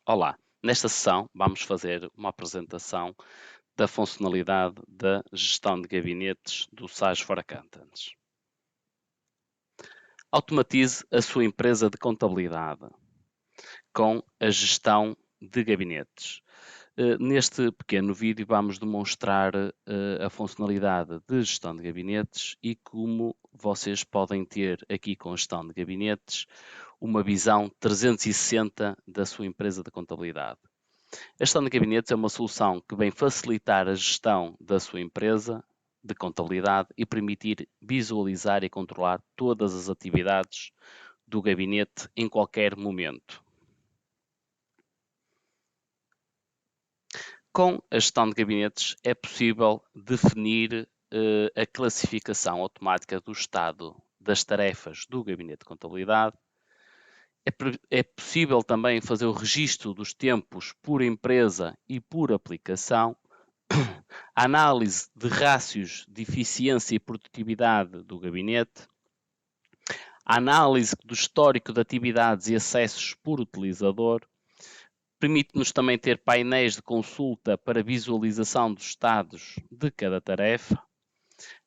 Olá, nesta sessão vamos fazer uma apresentação da funcionalidade da gestão de gabinetes do SAS for Accountants. Automatize a sua empresa de contabilidade com a gestão de gabinetes. Neste pequeno vídeo vamos demonstrar a funcionalidade de gestão de gabinetes e como vocês podem ter aqui com a gestão de gabinetes uma visão 360 da sua empresa de contabilidade. A gestão de gabinetes é uma solução que vem facilitar a gestão da sua empresa de contabilidade e permitir visualizar e controlar todas as atividades do gabinete em qualquer momento. Com a gestão de gabinetes é possível definir a classificação automática do estado das tarefas do gabinete de contabilidade. É possível também fazer o registro dos tempos por empresa e por aplicação, a análise de rácios de eficiência e produtividade do gabinete, a análise do histórico de atividades e acessos por utilizador, permite-nos também ter painéis de consulta para visualização dos estados de cada tarefa,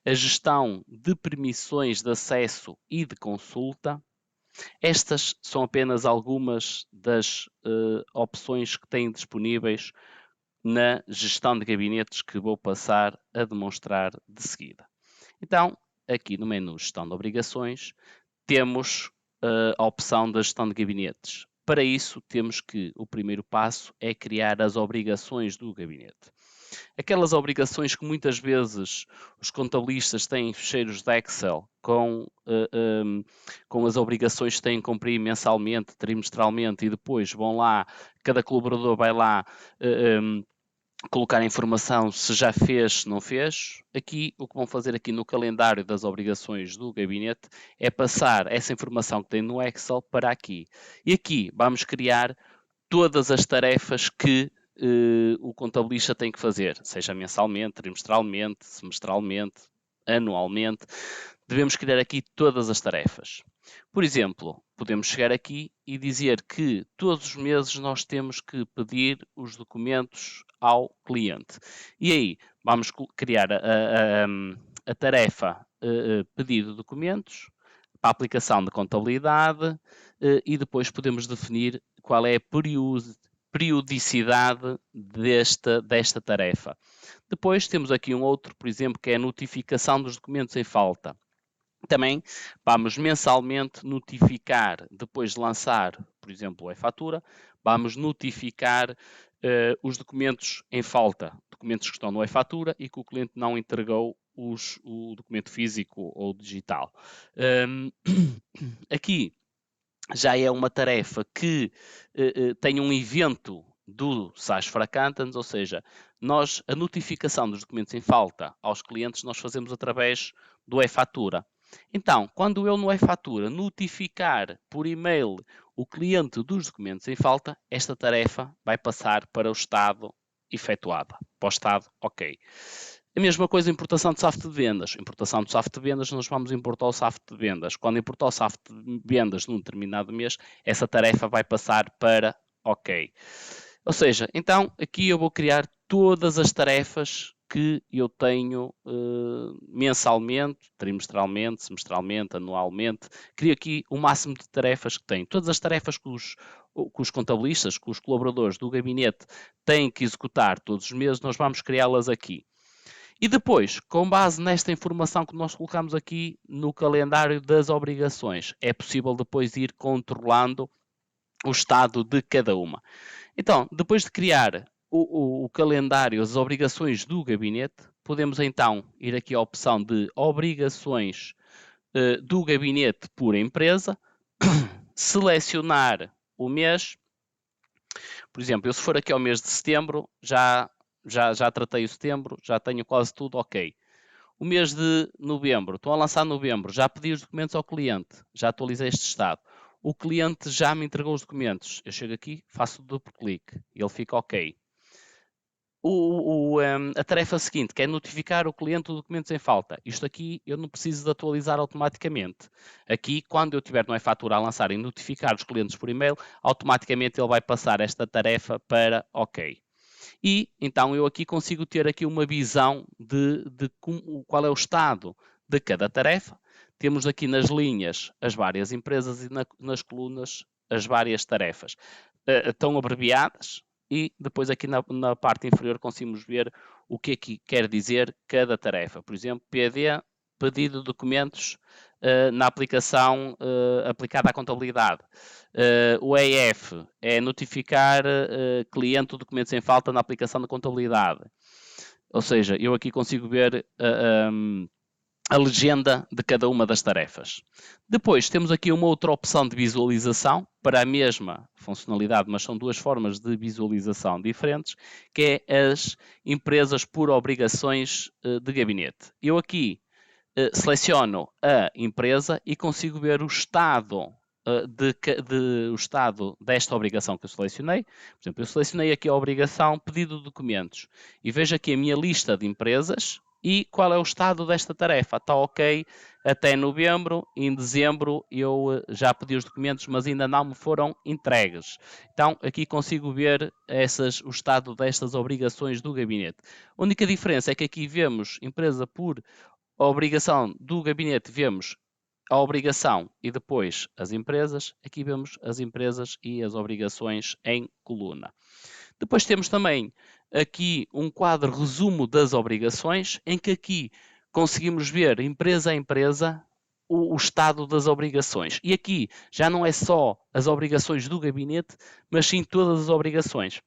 a gestão de permissões de acesso e de consulta. Estas são apenas algumas das opções que têm disponíveis na gestão de gabinetes que vou passar a demonstrar de seguida. Então, aqui no menu Gestão de Obrigações, temos a opção da gestão de gabinetes. Para isso, temos que o primeiro passo é criar as obrigações do gabinete. Aquelas obrigações que muitas vezes os contabilistas têm ficheiros de Excel com as obrigações que têm que cumprir mensalmente, trimestralmente e depois vão lá, cada colaborador vai lá colocar a informação se já fez, se não fez. Aqui, o que vão fazer aqui no calendário das obrigações do gabinete é passar essa informação que tem no Excel para aqui. E aqui vamos criar todas as tarefas que o contabilista tem que fazer, seja mensalmente, trimestralmente, semestralmente, anualmente. Devemos criar aqui todas as tarefas. Por exemplo, podemos chegar aqui e dizer que todos os meses nós temos que pedir os documentos ao cliente. E aí, vamos criar a tarefa pedido de documentos para a aplicação de contabilidade e depois podemos definir qual é a periodicidade desta tarefa. Depois temos aqui um outro, por exemplo, que é a notificação dos documentos em falta. Também vamos mensalmente notificar, depois de lançar, por exemplo, a e-fatura, vamos notificar os documentos em falta, documentos que estão no e-fatura e que o cliente não entregou o documento físico ou digital. Aqui já é uma tarefa que tem um evento do SAS for Accountants, ou seja, a notificação dos documentos em falta aos clientes nós fazemos através do e-fatura. Então, quando eu no e-fatura notificar por e-mail o cliente dos documentos em falta, esta tarefa vai passar para o estado efetuada, para o estado OK. A mesma coisa a importação de SAFT de vendas. Importação de SAFT de vendas, nós vamos importar o SAFT de vendas. Quando importar o SAFT de vendas num determinado mês, essa tarefa vai passar para OK. Ou seja, então aqui eu vou criar todas as tarefas que eu tenho mensalmente, trimestralmente, semestralmente, anualmente. Crio aqui o máximo de tarefas que tenho. Todas as tarefas que os contabilistas, que os colaboradores do gabinete têm que executar todos os meses, nós vamos criá-las aqui. E depois, com base nesta informação que nós colocamos aqui no calendário das obrigações, é possível depois ir controlando o estado de cada uma. Então, depois de criar o calendário, as obrigações do gabinete, podemos então ir aqui à opção de obrigações do gabinete por empresa, selecionar o mês. Por exemplo, eu se for aqui ao mês de setembro, já tratei o setembro, já tenho quase tudo OK. O mês de novembro, estou a lançar novembro, já pedi os documentos ao cliente, já atualizei este estado. O cliente já me entregou os documentos. Eu chego aqui, faço duplo clique e ele fica OK. A tarefa seguinte, que é notificar o cliente do documento em falta. Isto aqui eu não preciso de atualizar automaticamente. Aqui, quando eu tiver no e-fatura a lançar e notificar os clientes por e-mail, automaticamente ele vai passar esta tarefa para OK. E então eu aqui consigo ter aqui uma visão de qual é o estado de cada tarefa. Temos aqui nas linhas as várias empresas e nas colunas as várias tarefas. Estão abreviadas e depois aqui na parte inferior conseguimos ver o que é que quer dizer cada tarefa. Por exemplo, PD, pedido de documentos na aplicação aplicada à contabilidade. O EF é notificar cliente de documentos em falta na aplicação da contabilidade. Ou seja, eu aqui consigo ver a legenda de cada uma das tarefas. Depois temos aqui uma outra opção de visualização para a mesma funcionalidade, mas são duas formas de visualização diferentes, que é as empresas por obrigações de gabinete. Eu aqui seleciono a empresa e consigo ver o estado o estado desta obrigação que eu selecionei. Por exemplo, eu selecionei aqui a obrigação pedido de documentos e vejo aqui a minha lista de empresas e qual é o estado desta tarefa. Está OK até novembro, em dezembro eu já pedi os documentos, mas ainda não me foram entregues. Então aqui consigo ver o estado destas obrigações do gabinete. A única diferença é que aqui vemos empresa por a obrigação do gabinete, vemos a obrigação e depois as empresas. Aqui vemos as empresas e as obrigações em coluna. Depois temos também aqui um quadro resumo das obrigações, em que aqui conseguimos ver empresa a empresa o estado das obrigações. E aqui já não é só as obrigações do gabinete, mas sim todas as obrigações.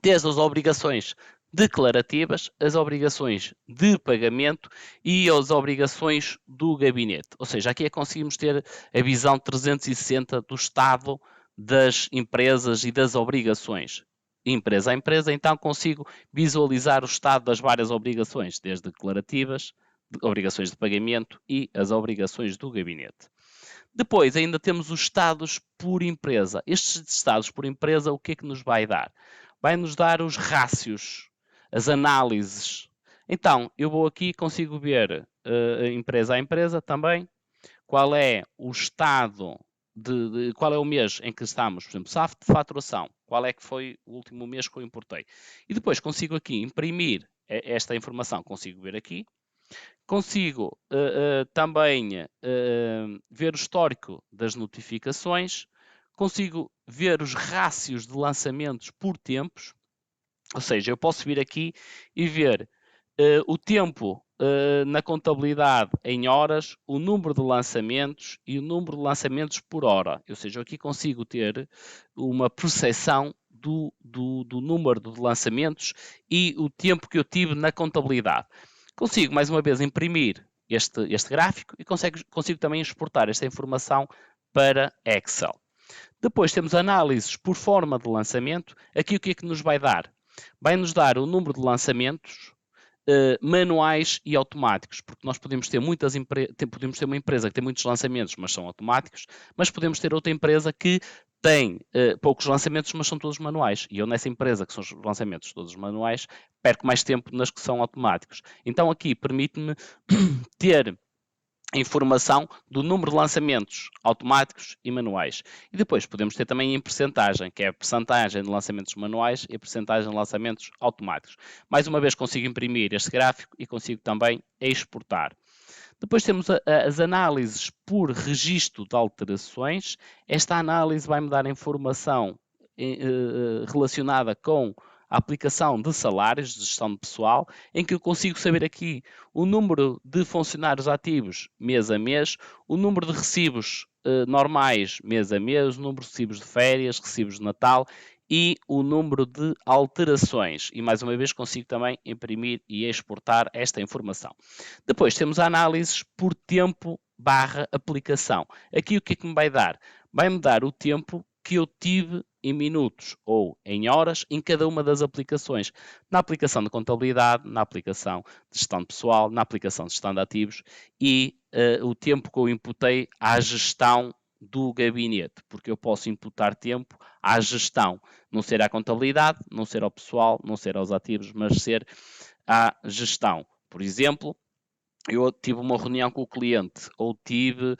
Desde as obrigações declarativas, as obrigações de pagamento e as obrigações do gabinete. Ou seja, aqui é que conseguimos ter a visão 360 do estado das empresas e das obrigações. Empresa a empresa, então consigo visualizar o estado das várias obrigações, desde declarativas, obrigações de pagamento e as obrigações do gabinete. Depois ainda temos os estados por empresa. Estes estados por empresa, o que é que nos vai dar? Vai-nos dar os rácios, as análises. Então, eu vou aqui, consigo ver empresa a empresa também, qual é o estado, qual é o mês em que estamos, por exemplo, SAF de faturação, qual é que foi o último mês que eu importei. E depois consigo aqui imprimir esta informação, consigo ver aqui. Consigo também ver o histórico das notificações, consigo ver os rácios de lançamentos por tempos, ou seja, eu posso vir aqui e ver o tempo na contabilidade em horas, o número de lançamentos e o número de lançamentos por hora. Ou seja, eu aqui consigo ter uma percepção do número de lançamentos e o tempo que eu tive na contabilidade. Consigo, mais uma vez, imprimir este gráfico e consigo também exportar esta informação para Excel. Depois temos análises por forma de lançamento. Aqui o que é que nos vai dar? Vai-nos dar o número de lançamentos manuais e automáticos, porque nós podemos ter podemos ter uma empresa que tem muitos lançamentos, mas são automáticos, mas podemos ter outra empresa que tem poucos lançamentos, mas são todos manuais. E eu nessa empresa, que são os lançamentos todos manuais, perco mais tempo nas que são automáticos. Então aqui permite-me ter informação do número de lançamentos automáticos e manuais. E depois podemos ter também em percentagem, que é a percentagem de lançamentos manuais e a percentagem de lançamentos automáticos. Mais uma vez consigo imprimir este gráfico e consigo também exportar. Depois temos as análises por registro de alterações. Esta análise vai-me dar informação relacionada com a aplicação de salários, de gestão de pessoal, em que eu consigo saber aqui o número de funcionários ativos mês a mês, o número de recibos normais mês a mês, o número de recibos de férias, recibos de Natal e o número de alterações. E mais uma vez consigo também imprimir e exportar esta informação. Depois temos análises por tempo / aplicação. Aqui o que é que me vai dar? Vai-me dar o tempo que eu tive em minutos ou em horas em cada uma das aplicações. Na aplicação de contabilidade, na aplicação de gestão de pessoal, na aplicação de gestão de ativos e o tempo que eu imputei à gestão do gabinete, porque eu posso imputar tempo à gestão, não ser à contabilidade, não ser ao pessoal, não ser aos ativos, mas ser à gestão. Por exemplo, eu tive uma reunião com o cliente ou tive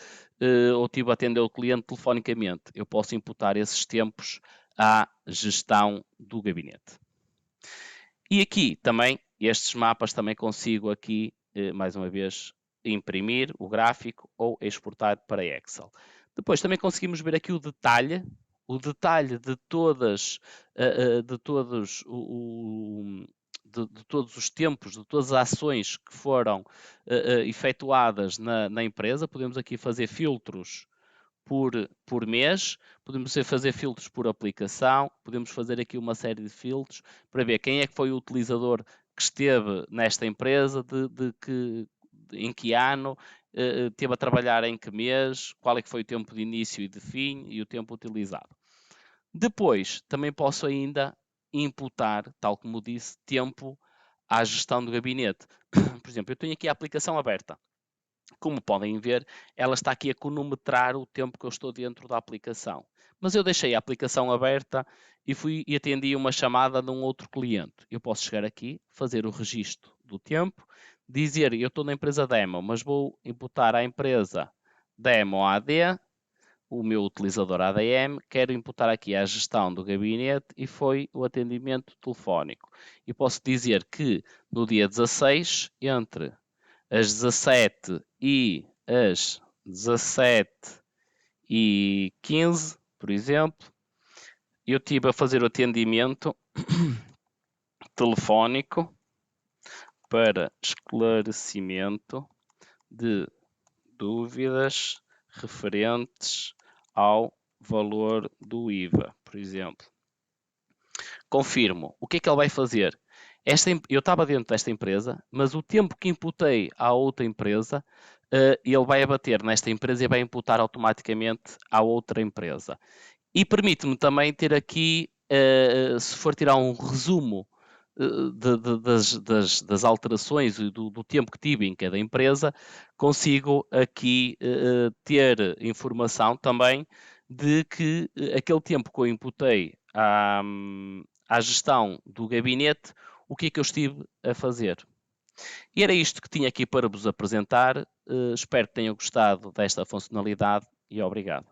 a atender o cliente telefonicamente. Eu posso imputar esses tempos à gestão do gabinete. E aqui também, estes mapas também consigo aqui, mais uma vez, imprimir o gráfico ou exportar para Excel. Depois também conseguimos ver aqui o detalhe de todas, de todos de todos os tempos, de todas as ações que foram efetuadas na empresa. Podemos aqui fazer filtros por mês, podemos fazer filtros por aplicação, podemos fazer aqui uma série de filtros para ver quem é que foi o utilizador que esteve nesta empresa, em que ano, esteve a trabalhar em que mês, qual é que foi o tempo de início e de fim e o tempo utilizado. Depois, também posso ainda imputar, tal como disse, tempo à gestão do gabinete. Por exemplo, eu tenho aqui a aplicação aberta. Como podem ver, ela está aqui a cronometrar o tempo que eu estou dentro da aplicação. Mas eu deixei a aplicação aberta e atendi uma chamada de um outro cliente. Eu posso chegar aqui, fazer o registro do tempo, dizer eu estou na empresa Demo, mas vou imputar à empresa Demo AD, o meu utilizador ADM, quero imputar aqui a gestão do gabinete e foi o atendimento telefónico. E posso dizer que no dia 16, entre as 17 e as 17h15, por exemplo, eu estive a fazer o atendimento telefónico para esclarecimento de dúvidas referentes ao valor do IVA, por exemplo. Confirmo. O que é que ele vai fazer? Eu estava dentro desta empresa, mas o tempo que imputei à outra empresa, ele vai abater nesta empresa e vai imputar automaticamente à outra empresa. E permite-me também ter aqui, se for tirar um resumo das alterações e do tempo que tive em cada empresa, consigo aqui ter informação também de que aquele tempo que eu imputei à gestão do gabinete, o que é que eu estive a fazer. E era isto que tinha aqui para vos apresentar. Espero que tenham gostado desta funcionalidade e obrigado.